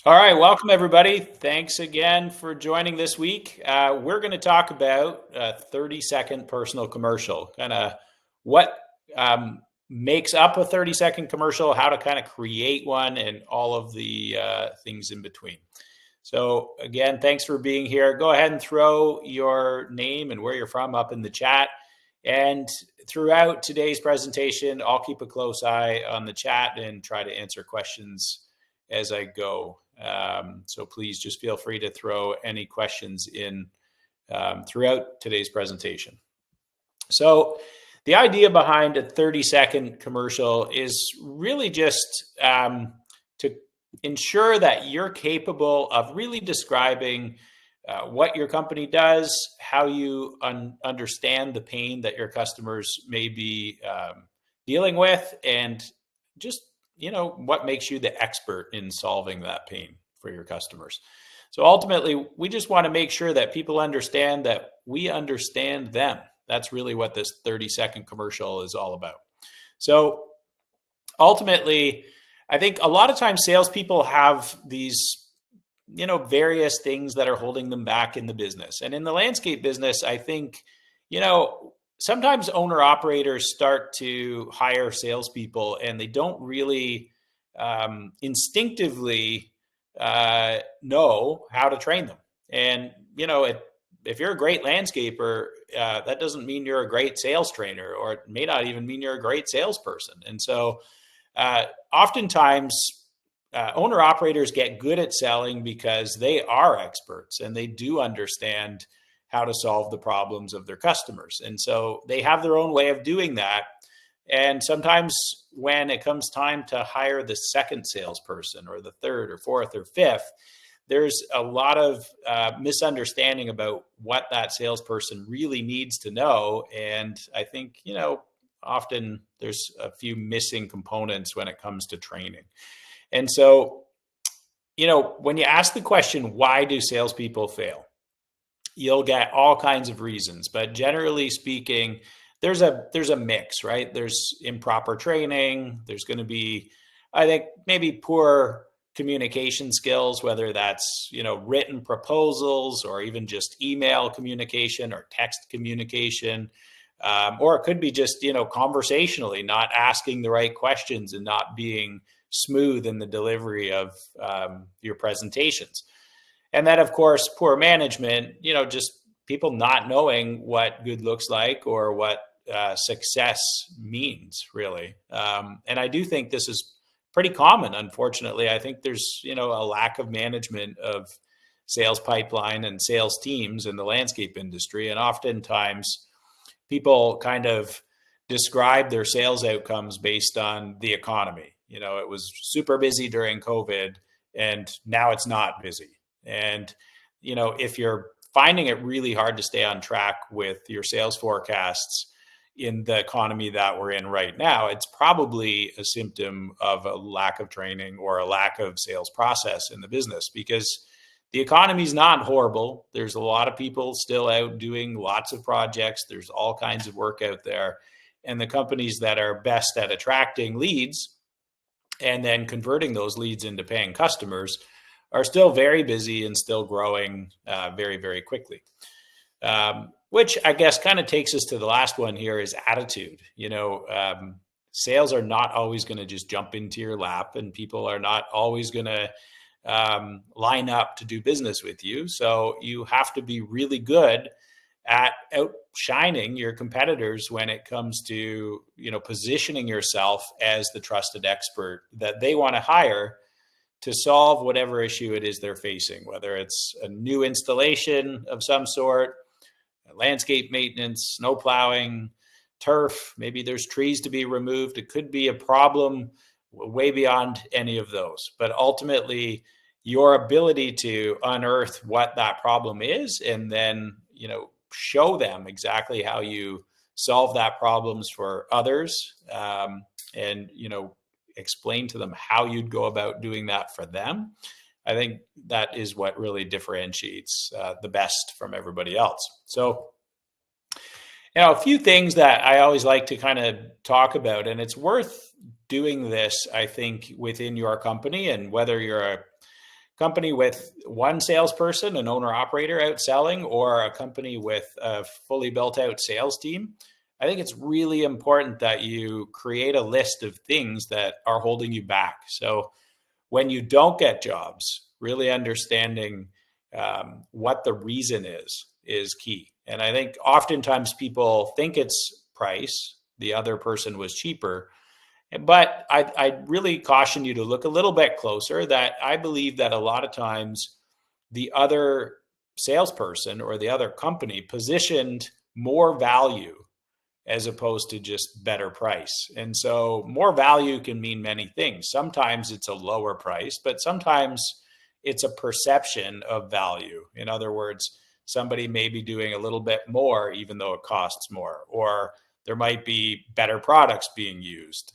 All right, welcome everybody. Thanks again for joining this week. We're going to talk about a 30-second personal commercial, kind of what makes up a 30-second commercial, how to kind of create one, and all of the things in between. So again, thanks for being here. Go ahead and throw your name and where you're from up in the chat. And throughout today's presentation, I'll keep a close eye on the chat and try to answer questions as I go. So please just feel free to throw any questions in throughout today's presentation. So the idea behind a 30-second commercial is really just to ensure that you're capable of really describing what your company does, how you understand the pain that your customers may be dealing with, and just what makes you the expert in solving that pain for your customers. So ultimately, we just want to make sure that people understand that we understand them. That's really what this 30-second commercial is all about. So ultimately, I think a lot of times salespeople have these, various things that are holding them back in the business. And in the landscape business, I think, sometimes owner operators start to hire salespeople and they don't really instinctively know how to train them. And, if you're a great landscaper, that doesn't mean you're a great sales trainer, or it may not even mean you're a great salesperson. And so oftentimes owner operators get good at selling because they are experts and they do understand how to solve the problems of their customers. And so they have their own way of doing that. And sometimes when it comes time to hire the second salesperson or the third or fourth or fifth, there's a lot of misunderstanding about what that salesperson really needs to know. And I think, often there's a few missing components when it comes to training. And so, when you ask the question, why do salespeople fail? You'll get all kinds of reasons, but generally speaking, there's a mix, right? There's improper training. There's going to be, I think, maybe poor communication skills, whether that's, written proposals or even just email communication or text communication. Or it could be just, conversationally not asking the right questions and not being smooth in the delivery of your presentations. And then, of course, poor management, just people not knowing what good looks like or what success means, really. And I do think this is pretty common, unfortunately. I think there's, a lack of management of sales pipeline and sales teams in the landscape industry. And oftentimes people kind of describe their sales outcomes based on the economy. It was super busy during COVID and now it's not busy. And, if you're finding it really hard to stay on track with your sales forecasts in the economy that we're in right now, it's probably a symptom of a lack of training or a lack of sales process in the business, because the economy is not horrible. There's a lot of people still out doing lots of projects. There's all kinds of work out there. And the companies that are best at attracting leads and then converting those leads into paying customers are still very busy and still growing very, very quickly. Which I guess kind of takes us to the last one here is attitude. Sales are not always going to just jump into your lap, and people are not always going to line up to do business with you. So you have to be really good at outshining your competitors when it comes to, positioning yourself as the trusted expert that they want to hire to solve whatever issue it is they're facing, whether it's a new installation of some sort, landscape maintenance, snow plowing, turf, maybe there's trees to be removed. It could be a problem way beyond any of those. But ultimately, your ability to unearth what that problem is and then, show them exactly how you solve that problems for others, and, explain to them how you'd go about doing that for them. I think that is what really differentiates the best from everybody else. So, a few things that I always like to kind of talk about, and it's worth doing this, I think, within your company, and whether you're a company with one salesperson, an owner operator out selling, or a company with a fully built out sales team, I think it's really important that you create a list of things that are holding you back. So when you don't get jobs, really understanding what the reason is key. And I think oftentimes people think it's price, the other person was cheaper. But I really caution you to look a little bit closer, that I believe that a lot of times the other salesperson or the other company positioned more value as opposed to just better price. And so more value can mean many things. Sometimes it's a lower price, but sometimes it's a perception of value. In other words, somebody may be doing a little bit more even though it costs more, or there might be better products being used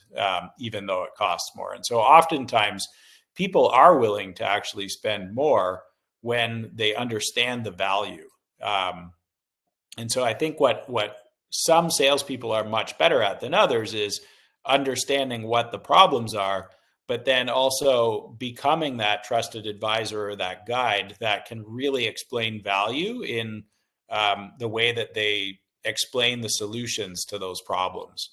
even though it costs more. And so oftentimes people are willing to actually spend more when they understand the value. And so I think what some salespeople are much better at than others is understanding what the problems are, but then also becoming that trusted advisor or that guide that can really explain value in the way that they explain the solutions to those problems.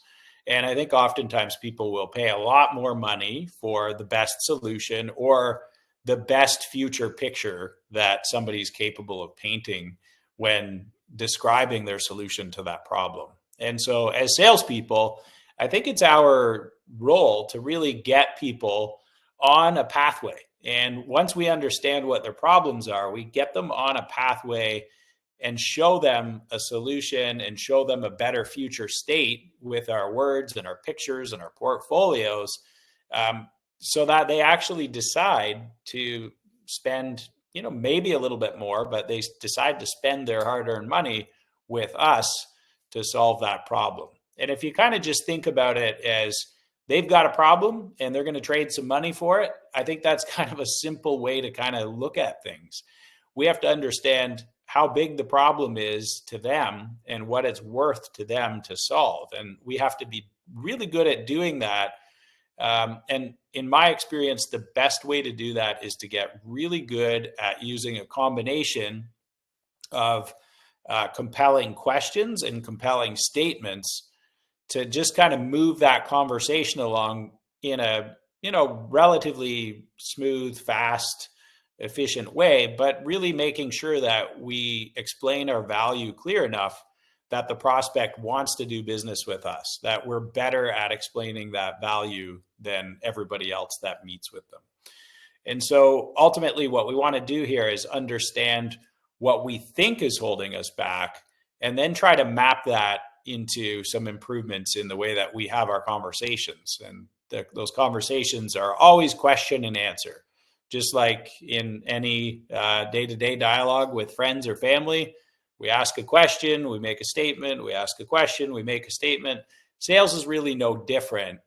And I think oftentimes people will pay a lot more money for the best solution or the best future picture that somebody's capable of painting when describing their solution to that problem. And so as salespeople, I think it's our role to really get people on a pathway. And once we understand what their problems are, we get them on a pathway and show them a solution and show them a better future state with our words and our pictures and our portfolios, so that they actually decide to spend, maybe a little bit more, but they decide to spend their hard-earned money with us to solve that problem. And if you kind of just think about it as they've got a problem and they're going to trade some money for it, I think that's kind of a simple way to kind of look at things. We have to understand how big the problem is to them and what it's worth to them to solve. And we have to be really good at doing that. And in my experience, the best way to do that is to get really good at using a combination of compelling questions and compelling statements to just kind of move that conversation along in a, relatively smooth, fast, efficient way, but really making sure that we explain our value clear enough that the prospect wants to do business with us, that we're better at explaining that value than everybody else that meets with them. And so ultimately what we want to do here is understand what we think is holding us back, and then try to map that into some improvements in the way that we have our conversations. And those conversations are always question and answer. Just like in any day-to-day dialogue with friends or family, we ask a question, we make a statement, we ask a question, we make a statement. Sales is really no different,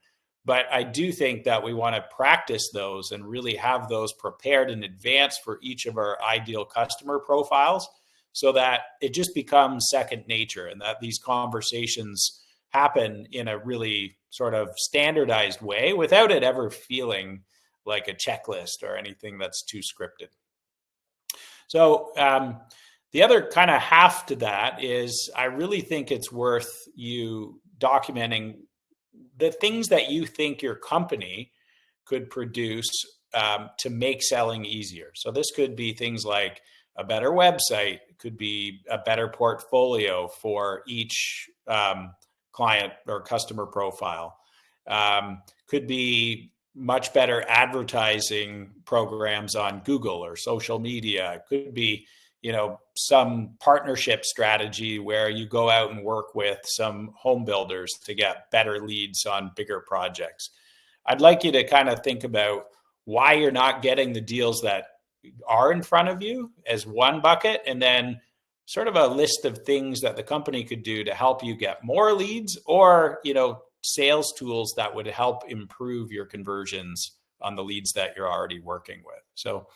but I do think that we want to practice those and really have those prepared in advance for each of our ideal customer profiles, so that it just becomes second nature and that these conversations happen in a really sort of standardized way without it ever feeling like a checklist or anything that's too scripted. So the other kind of half to that is I really think it's worth you documenting the things that you think your company could produce to make selling easier. So this could be things like a better website, it could be a better portfolio for each client or customer profile, could be much better advertising programs on Google or social media. It could be, some partnership strategy where you go out and work with some home builders to get better leads on bigger projects. I'd like you to kind of think about why you're not getting the deals that are in front of you as one bucket, and then sort of a list of things that the company could do to help you get more leads, or, sales tools that would help improve your conversions on the leads that you're already working with. So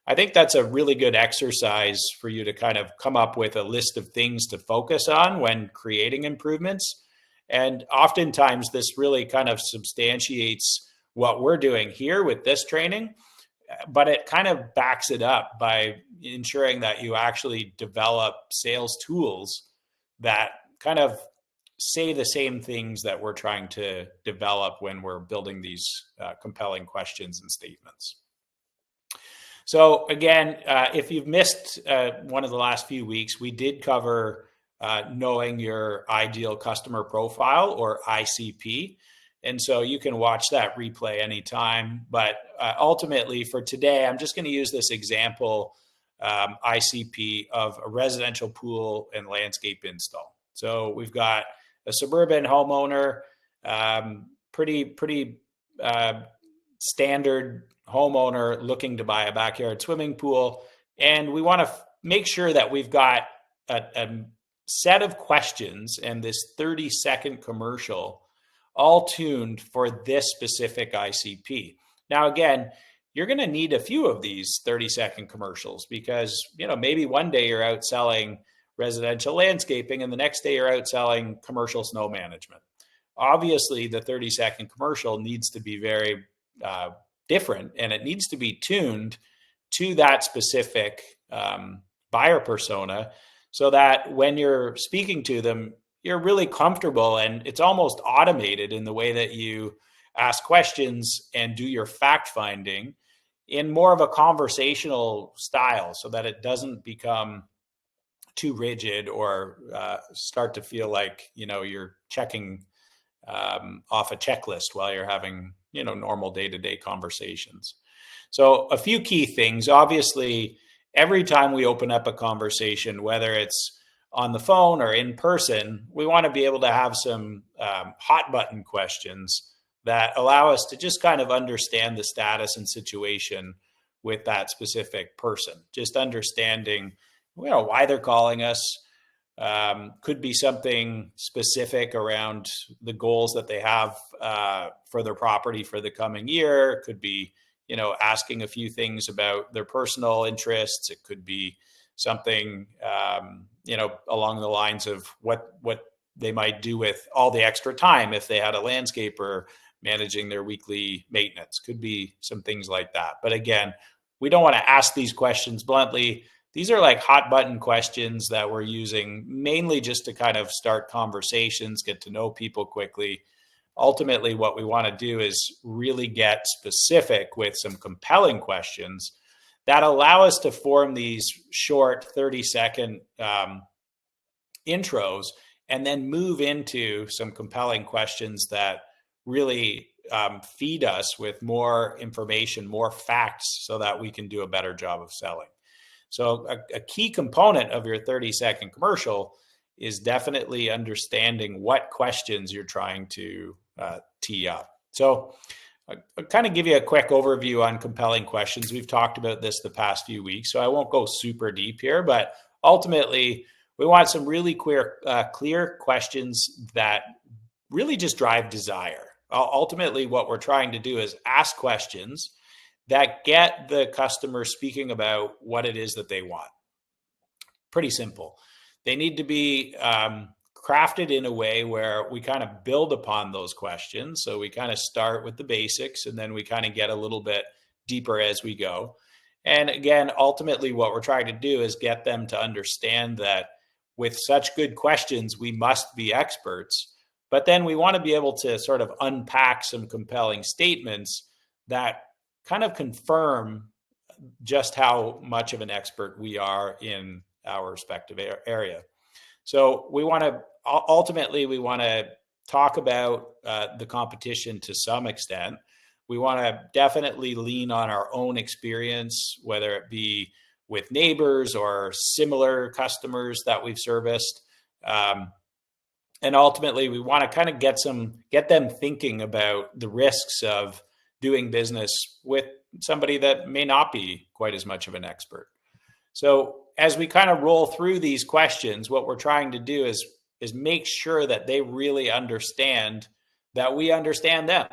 I think that's a really good exercise for you to kind of come up with a list of things to focus on when creating improvements. And oftentimes this really kind of substantiates what we're doing here with this training. but it kind of backs it up by ensuring that you actually develop sales tools that kind of say the same things that we're trying to develop when we're building these compelling questions and statements. So again, if you've missed one of the last few weeks, we did cover knowing your ideal customer profile, or ICP. And so you can watch that replay anytime. But ultimately for today, I'm just going to use this example ICP of a residential pool and landscape install. So we've got a suburban homeowner, pretty standard homeowner looking to buy a backyard swimming pool. And we want to make sure that we've got a set of questions and this 30-second commercial all tuned for this specific ICP. Now, again, you're going to need a few of these 30-second commercials because, maybe one day you're out selling residential landscaping and the next day you're out selling commercial snow management. Obviously, the 30-second commercial needs to be very different, and it needs to be tuned to that specific buyer persona so that when you're speaking to them, you're really comfortable, and it's almost automated in the way that you ask questions and do your fact finding in more of a conversational style so that it doesn't become too rigid or start to feel like, you're checking off a checklist while you're having, normal day-to-day conversations. So a few key things. Obviously, every time we open up a conversation, whether it's on the phone or in person, we want to be able to have some hot button questions that allow us to just kind of understand the status and situation with that specific person. Just understanding, why they're calling us. Could be something specific around the goals that they have for their property for the coming year. Could be, asking a few things about their personal interests. It could be something, along the lines of what they might do with all the extra time if they had a landscaper managing their weekly maintenance. Could be some things like that. But again, we don't want to ask these questions bluntly. These are like hot button questions that we're using mainly just to kind of start conversations, get to know people quickly. Ultimately, what we want to do is really get specific with some compelling questions that allow us to form these short 30-second intros and then move into some compelling questions that really feed us with more information, more facts, so that we can do a better job of selling. So a key component of your 30-second commercial is definitely understanding what questions you're trying to tee up. So I'll kind of give you a quick overview on compelling questions. We've talked about this the past few weeks, so I won't go super deep here, but ultimately we want some really clear questions that really just drive desire. Ultimately, what we're trying to do is ask questions that get the customer speaking about what it is that they want. Pretty simple. They need to be crafted in a way where we kind of build upon those questions. So we kind of start with the basics and then we kind of get a little bit deeper as we go. And again, ultimately what we're trying to do is get them to understand that with such good questions, we must be experts. But then we want to be able to sort of unpack some compelling statements that kind of confirm just how much of an expert we are in our respective area. So we want to talk about the competition to some extent. We want to definitely lean on our own experience, whether it be with neighbors or similar customers that we've serviced. And ultimately, we want to kind of get them thinking about the risks of doing business with somebody that may not be quite as much of an expert. So as we kind of roll through these questions, what we're trying to do is make sure that they really understand that we understand them.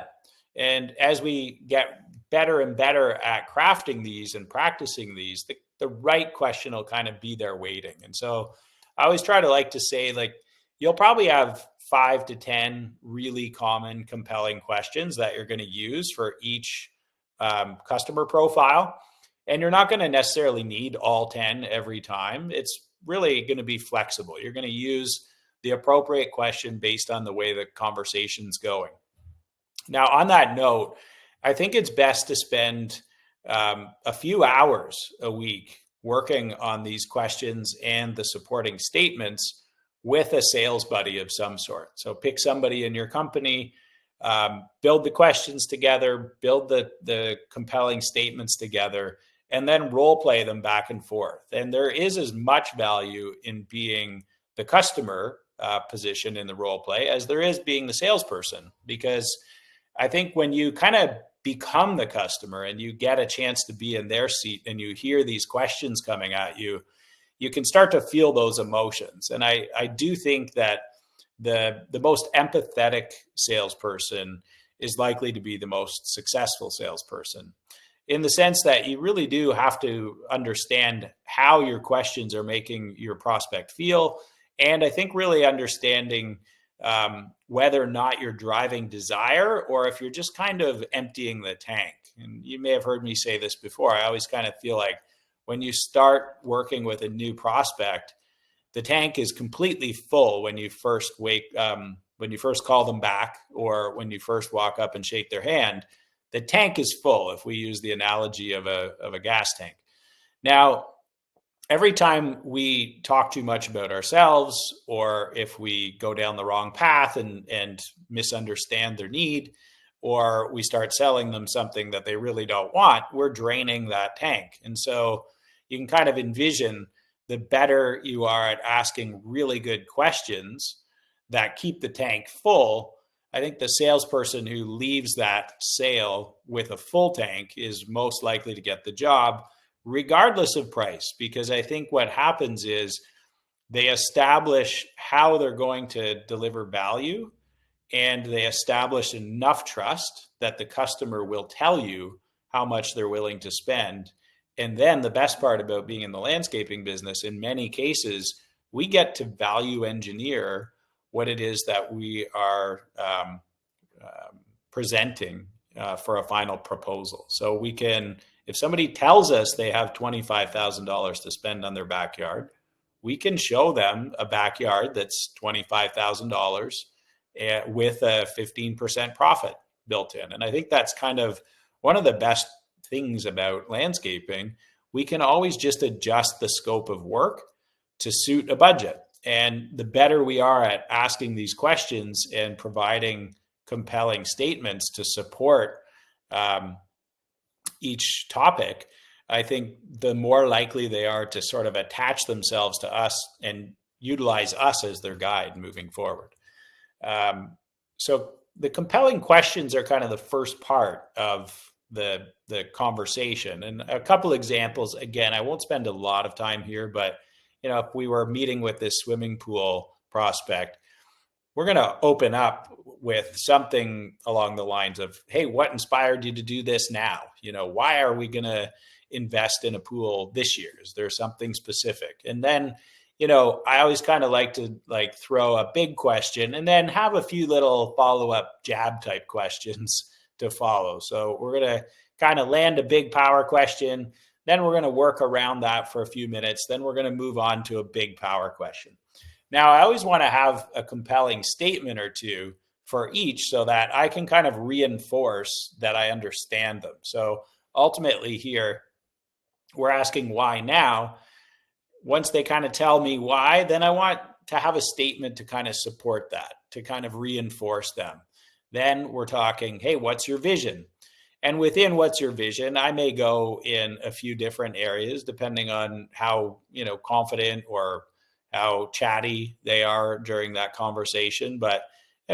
And as we get better and better at crafting these and practicing these, the right question will kind of be there waiting. And so I always try to like to say, like, you'll probably have 5 to 10 really common, compelling questions that you're going to use for each customer profile. And you're not going to necessarily need all 10 every time. It's really going to be flexible. You're going to use the appropriate question based on the way the conversation's going. Now, on that note, I think it's best to spend a few hours a week working on these questions and the supporting statements with a sales buddy of some sort. So pick somebody in your company, build the questions together, build the compelling statements together, and then role play them back and forth. And there is as much value in being the customer position in the role play as there is being the salesperson, because I think when you kind of become the customer and you get a chance to be in their seat and you hear these questions coming at you, you can start to feel those emotions. And I do think that the most empathetic salesperson is likely to be the most successful salesperson, in the sense that you really do have to understand how your questions are making your prospect feel. And I think really understanding whether or not you're driving desire or if you're just kind of emptying the tank. And you may have heard me say this before. I always kind of feel like when you start working with a new prospect, the tank is completely full when you first when you first call them back, or when you first walk up and shake their hand. The tank is full, if we use the analogy of a gas tank. Now, every time we talk too much about ourselves, or if we go down the wrong path and misunderstand their need, or we start selling them something that they really don't want, we're draining that tank. And so you can kind of envision, the better you are at asking really good questions that keep the tank full, I think the salesperson who leaves that sale with a full tank is most likely to get the job, regardless of price. Because I think what happens is they establish how they're going to deliver value, and they establish enough trust that the customer will tell you how much they're willing to spend. And then the best part about being in the landscaping business, in many cases, we get to value engineer what it is that we are presenting for a final proposal. So we can, if somebody tells us they have $25,000 to spend on their backyard, we can show them a backyard that's $25,000 with a 15% profit built in. And I think that's kind of one of the best things about landscaping. We can always just adjust the scope of work to suit a budget. And the better we are at asking these questions and providing compelling statements to support each topic, I think the more likely they are to sort of attach themselves to us and utilize us as their guide moving forward. So the compelling questions are kind of the first part of the conversation. And a couple examples, again, I won't spend a lot of time here, but if we were meeting with this swimming pool prospect, we're going to open up with something along the lines of, hey, what inspired you to do this now? Why are we going to invest in a pool this year? Is there something specific? And then, I always kind of like to throw a big question and then have a few little follow-up jab type questions to follow. So we're going to kind of land a big power question. Then we're going to work around that for a few minutes. Then we're going to move on to a big power question. Now, I always want to have a compelling statement or two for each so that I can kind of reinforce that I understand them. So ultimately here, we're asking why now. Once they kind of tell me why, then I want to have a statement to kind of support that, to kind of reinforce them. Then we're talking, hey, what's your vision? And within what's your vision, I may go in a few different areas depending on how, confident or how chatty they are during that conversation, but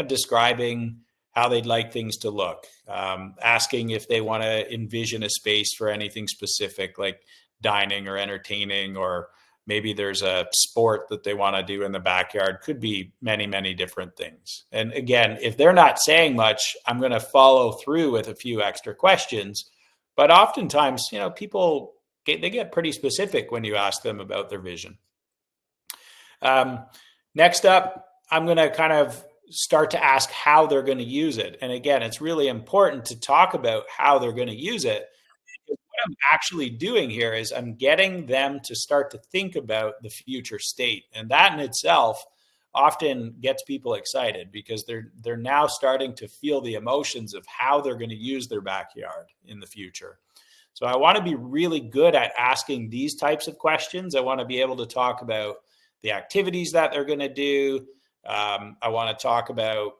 describing how they'd like things to look, asking if they want to envision a space for anything specific like dining or entertaining, or maybe there's a sport that they want to do in the backyard. Could be many, many different things. And again, if they're not saying much, I'm going to follow through with a few extra questions. But oftentimes, people they get pretty specific when you ask them about their vision. Next up, I'm going to kind of start to ask how they're going to use it. And again, it's really important to talk about how they're going to use it. What I'm actually doing here is I'm getting them to start to think about the future state. And that in itself often gets people excited because they're now starting to feel the emotions of how they're going to use their backyard in the future. So I want to be really good at asking these types of questions. I want to be able to talk about the activities that they're going to do. I want to talk about,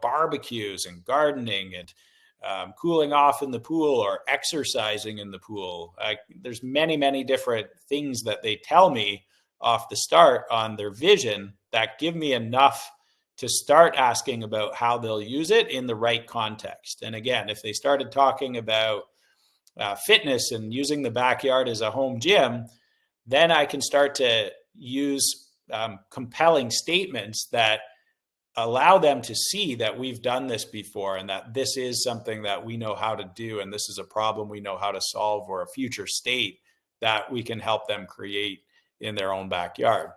barbecues and gardening and cooling off in the pool or exercising in the pool. There's many, many different things that they tell me off the start on their vision that give me enough to start asking about how they'll use it in the right context. And again, if they started talking about fitness and using the backyard as a home gym, then I can start to use compelling statements that allow them to see that we've done this before and that this is something that we know how to do and this is a problem we know how to solve or a future state that we can help them create in their own backyard.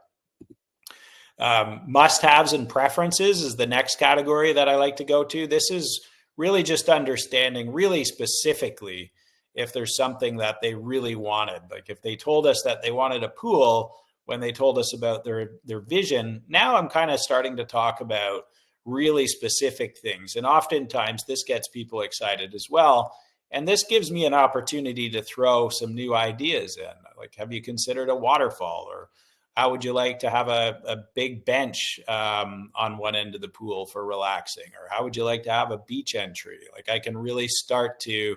Must-haves and preferences is the next category that I like to go to. This is really just understanding really specifically if there's something that they really wanted. Like if they told us that they wanted a pool when they told us about their vision, now I'm kind of starting to talk about really specific things. And oftentimes this gets people excited as well. And this gives me an opportunity to throw some new ideas in. Like, have you considered a waterfall? Or how would you like to have a big bench on one end of the pool for relaxing? Or how would you like to have a beach entry? Like I can really start to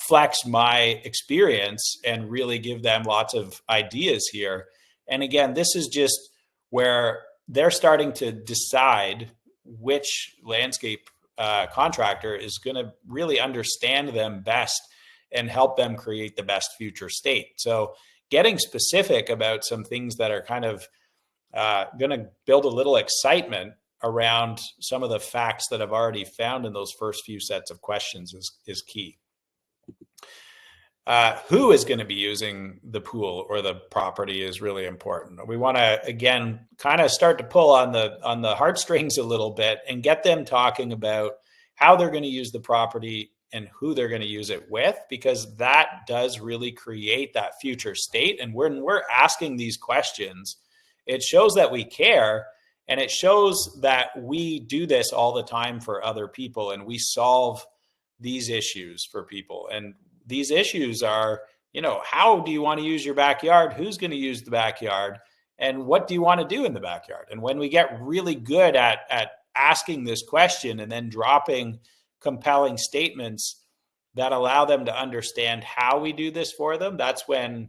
flex my experience and really give them lots of ideas here. And again, this is just where they're starting to decide which landscape contractor is going to really understand them best and help them create the best future state. So getting specific about some things that are kind of going to build a little excitement around some of the facts that I've already found in those first few sets of questions is key. Who is going to be using the pool or the property is really important. We want to, again, kind of start to pull on the heartstrings a little bit and get them talking about how they're going to use the property and who they're going to use it with, because that does really create that future state. And when we're asking these questions, it shows that we care, and it shows that we do this all the time for other people, and we solve these issues for people. And these issues are, how do you want to use your backyard? Who's going to use the backyard? And what do you want to do in the backyard? And when we get really good at asking this question and then dropping compelling statements that allow them to understand how we do this for them, that's when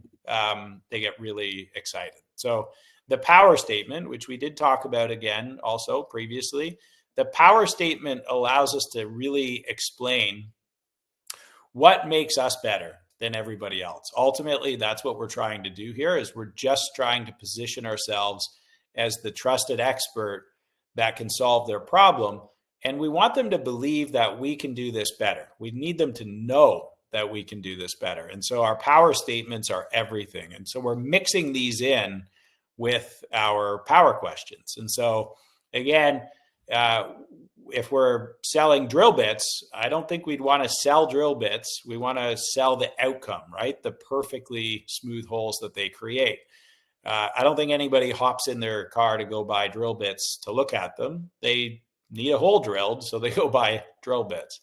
they get really excited. So the power statement, which we did talk about again also previously, the power statement allows us to really explain what makes us better than everybody else. Ultimately, that's what we're trying to do here, is we're just trying to position ourselves as the trusted expert that can solve their problem. And we want them to believe that we can do this better. We need them to know that we can do this better. And so our power statements are everything. And so we're mixing these in with our power questions. And so again, if we're selling drill bits, I don't think we'd want to sell drill bits. We want to sell the outcome, right? The perfectly smooth holes that they create. I don't think anybody hops in their car to go buy drill bits to look at them. They need a hole drilled, so they go buy drill bits.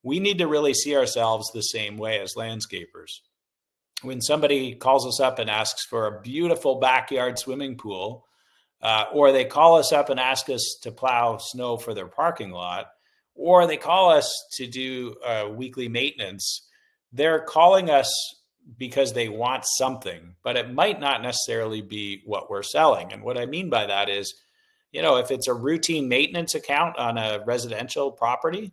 We need to really see ourselves the same way as landscapers. When somebody calls us up and asks for a beautiful backyard swimming pool, or they call us up and ask us to plow snow for their parking lot, or they call us to do weekly maintenance, they're calling us because they want something, but it might not necessarily be what we're selling. And what I mean by that is, if it's a routine maintenance account on a residential property,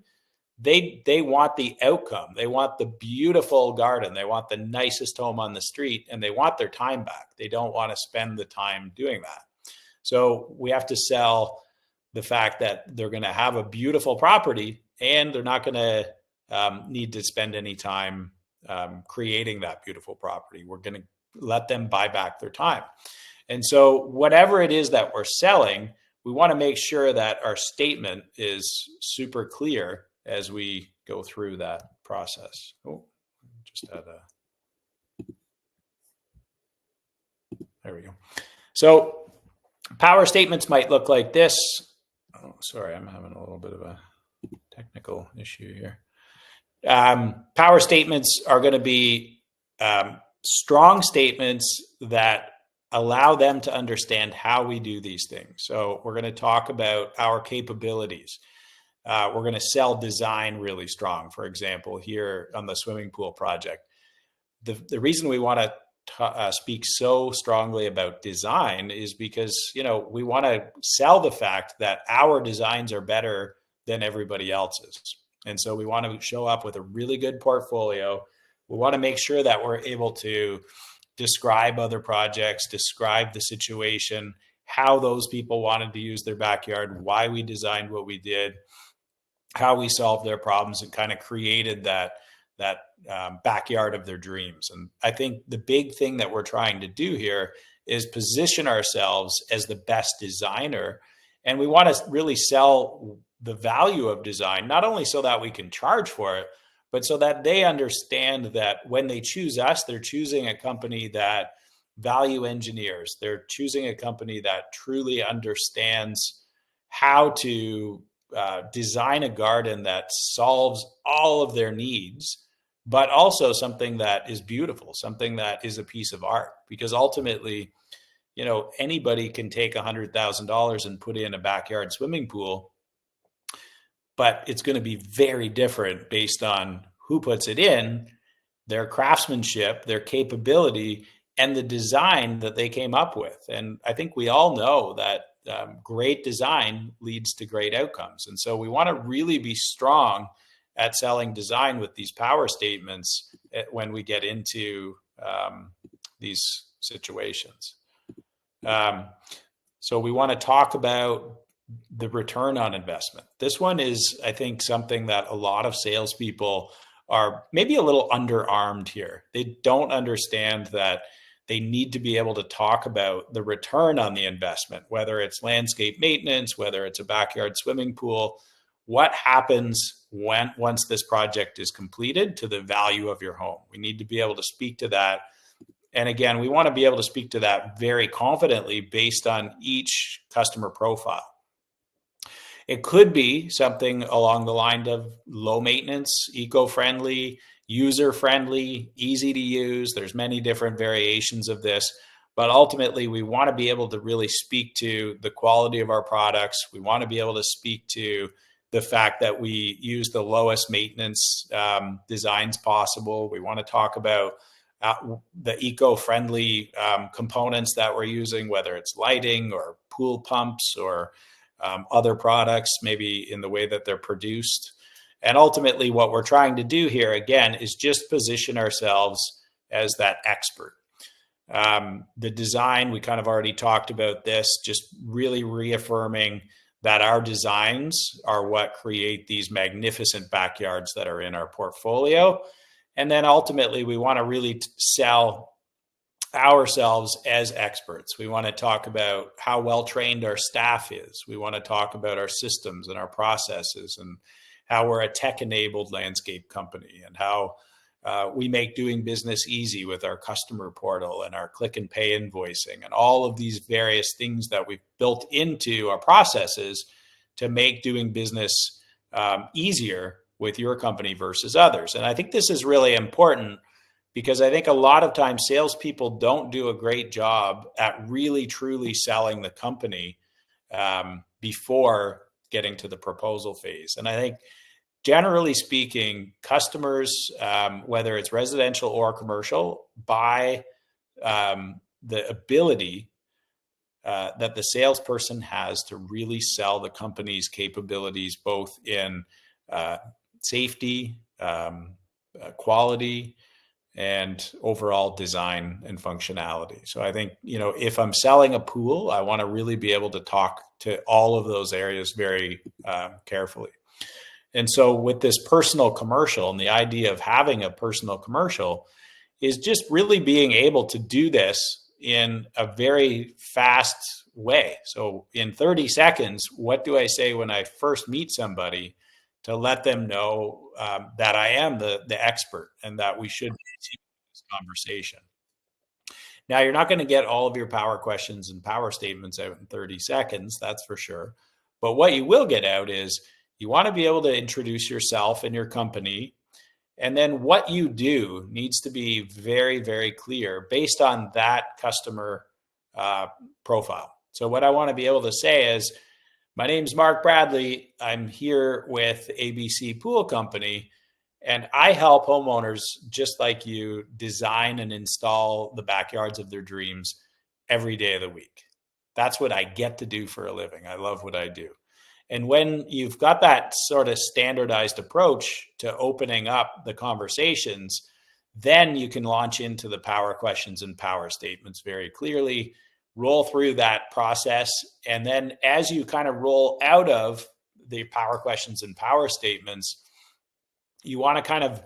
they want the outcome. They want the beautiful garden. They want the nicest home on the street, and they want their time back. They don't want to spend the time doing that. So we have to sell the fact that they're going to have a beautiful property, and they're not going to need to spend any time creating that beautiful property. We're going to let them buy back their time. And so whatever it is that we're selling, we want to make sure that our statement is super clear as we go through that process. Oh, just had a, there we go. So power statements might look like this. Oh, sorry, I'm having a little bit of a technical issue here. Power statements are going to be strong statements that allow them to understand how we do these things. So we're going to talk about our capabilities. We're going to sell design really strong. For example, here on the swimming pool project, the reason we want to speak so strongly about design is because, you know, we want to sell the fact that our designs are better than everybody else's. And so we want to show up with a really good portfolio. We want to make sure that we're able to describe other projects, describe the situation, how those people wanted to use their backyard, why we designed what we did, how we solved their problems, and kind of created that backyard of their dreams. And I think the big thing that we're trying to do here is position ourselves as the best designer. And we want to really sell the value of design, not only so that we can charge for it, but so that they understand that when they choose us, they're choosing a company that value engineers. They're choosing a company that truly understands how to design a garden that solves all of their needs, but also something that is beautiful, something that is a piece of art. Because ultimately, you know, anybody can take $100,000 and put in a backyard swimming pool, but it's going to be very different based on who puts it in, their craftsmanship, their capability, and the design that they came up with. And I think we all know that great design leads to great outcomes. And so we want to really be strong at selling design with these power statements when we get into these situations. So we want to talk about the return on investment. This one is, I think, something that a lot of salespeople are maybe a little underarmed here. They don't understand that they need to be able to talk about the return on the investment, whether it's landscape maintenance, whether it's a backyard swimming pool. What happens once this project is completed to the value of your home? We need to be able to speak to that. And again, we want to be able to speak to that very confidently based on each customer profile. It could be something along the line of low maintenance, eco-friendly, user-friendly, easy to use. There's many different variations of this, but ultimately we want to be able to really speak to the quality of our products. We want to be able to speak to the fact that we use the lowest maintenance designs possible. We want to talk about the eco-friendly components that we're using, whether it's lighting or pool pumps or other products, maybe in the way that they're produced. And ultimately, what we're trying to do here, again, is just position ourselves as that expert. The design, we kind of already talked about this, just really reaffirming that our designs are what create these magnificent backyards that are in our portfolio. And then ultimately, we want to really sell ourselves as experts. We want to talk about how well trained our staff is. We want to talk about our systems and our processes and how we're a tech-enabled landscape company and how we make doing business easy with our customer portal and our click and pay invoicing and all of these various things that we've built into our processes to make doing business easier with your company versus others. And I think this is really important because I think a lot of times salespeople don't do a great job at really truly selling the company before getting to the proposal phase. And I think generally speaking, customers, whether it's residential or commercial, buy the ability that the salesperson has to really sell the company's capabilities, both in safety, quality, and overall design and functionality. So I think, you know, if I'm selling a pool, I want to really be able to talk to all of those areas very carefully. And so with this personal commercial, and the idea of having a personal commercial is just really being able to do this in a very fast way. So in 30 seconds, what do I say when I first meet somebody to let them know that I am the expert and that we should continue this conversation? Now, you're not going to get all of your power questions and power statements out in 30 seconds, that's for sure. But what you will get out is you want to be able to introduce yourself and your company. And then what you do needs to be very, very clear based on that customer profile. So what I want to be able to say is, my name's Mark Bradley. I'm here with ABC Pool Company, and I help homeowners just like you design and install the backyards of their dreams every day of the week. That's what I get to do for a living. I love what I do. And when you've got that sort of standardized approach to opening up the conversations, then you can launch into the power questions and power statements very clearly, roll through that process. And then as you kind of roll out of the power questions and power statements, you want to kind of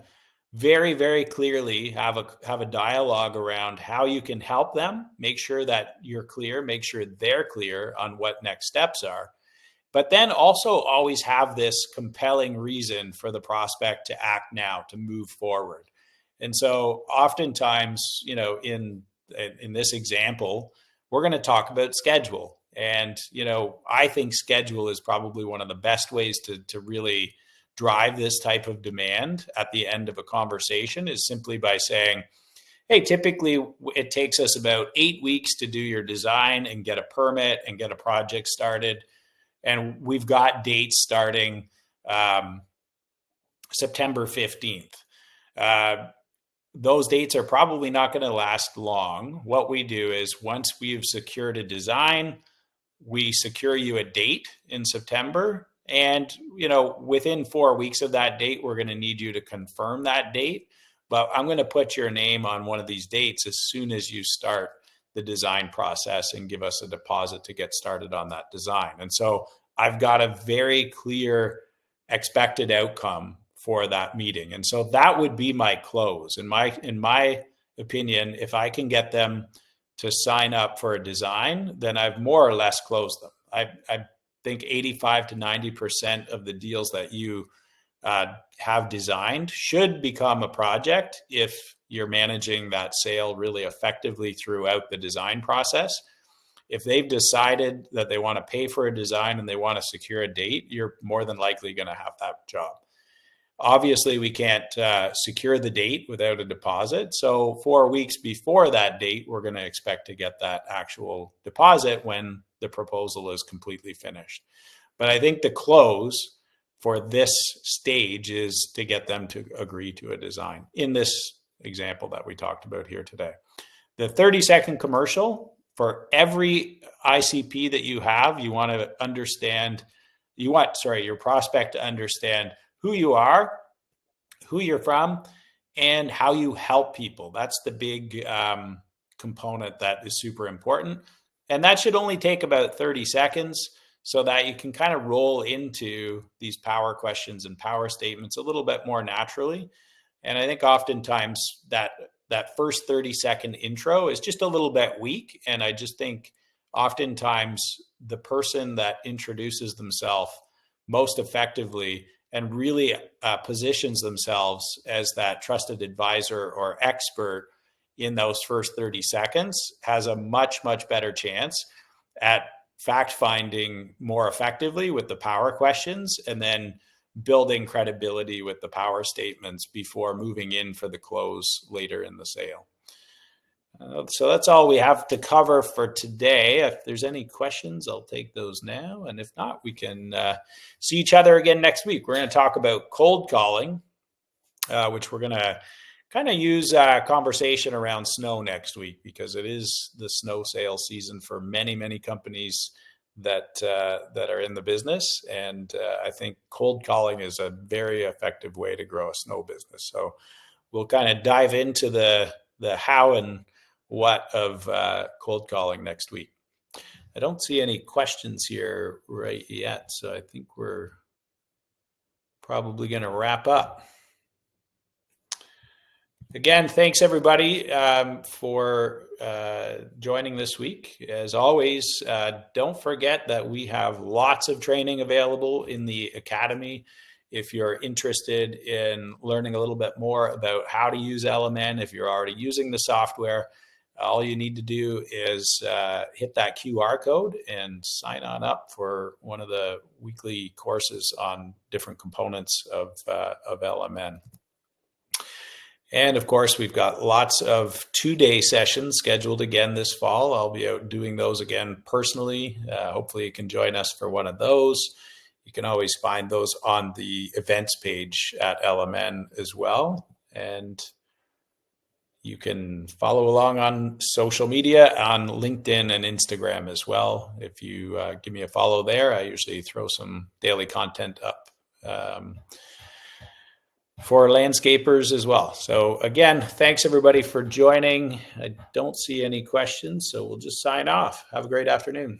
very, very clearly have a dialogue around how you can help them, make sure that you're clear, make sure they're clear on what next steps are. But then also always have this compelling reason for the prospect to act now, to move forward. And so oftentimes, you know, in this example, we're going to talk about schedule. And, you know, I think schedule is probably one of the best ways to really drive this type of demand at the end of a conversation, is simply by saying, hey, typically it takes us about 8 weeks to do your design and get a permit and get a project started. And we've got dates starting September 15th. Those dates are probably not going to last long. What we do is, once we've secured a design, we secure you a date in September. And, you know, within 4 weeks of that date, we're going to need you to confirm that date. But I'm going to put your name on one of these dates as soon as you start the design process and give us a deposit to get started on that design. And so I've got a very clear expected outcome for that meeting. And so that would be my close. In my opinion, if I can get them to sign up for a design, then I've more or less closed them. I think 85 to 90% of the deals that you have designed should become a project if you're managing that sale really effectively throughout the design process. If they've decided that they want to pay for a design and they want to secure a date, you're more than likely going to have that job. Obviously, we can't secure the date without a deposit. So 4 weeks before that date, we're going to expect to get that actual deposit when the proposal is completely finished. But I think the close for this stage is to get them to agree to a design in this example that we talked about here today. The 30-second commercial, for every ICP that you have, you want to understand, your prospect to understand who you are, who you're from, and how you help people. That's the big component that is super important. And that should only take about 30 seconds so that you can kind of roll into these power questions and power statements a little bit more naturally. And I think oftentimes that first 30-second intro is just a little bit weak. And I just think oftentimes the person that introduces themselves most effectively and really positions themselves as that trusted advisor or expert in those first 30 seconds has a much, much better chance at fact-finding more effectively with the power questions, and then building credibility with the power statements before moving in for the close later in the sale. So that's all we have to cover for today. If there's any questions, I'll take those now. And if not, we can see each other again next week. We're going to talk about cold calling, which we're going to kind of use a conversation around snow next week, because it is the snow sale season for many, many companies that are in the business. And I think cold calling is a very effective way to grow a snow business. So we'll kind of dive into the how and what of cold calling next week. I don't see any questions here right yet, so I think we're probably going to wrap up. Again, thanks everybody for joining this week. As always, don't forget that we have lots of training available in the Academy. If you're interested in learning a little bit more about how to use LMN, if you're already using the software, all you need to do is hit that QR code and sign on up for one of the weekly courses on different components of LMN. And of course, we've got lots of 2-day sessions scheduled again this fall. I'll be out doing those again personally. Hopefully you can join us for one of those. You can always find those on the events page at LMN as well. And you can follow along on social media on LinkedIn and Instagram as well. If you give me a follow there, I usually throw some daily content up for landscapers as well. So again, thanks everybody for joining. I don't see any questions, so we'll just sign off. Have a great afternoon.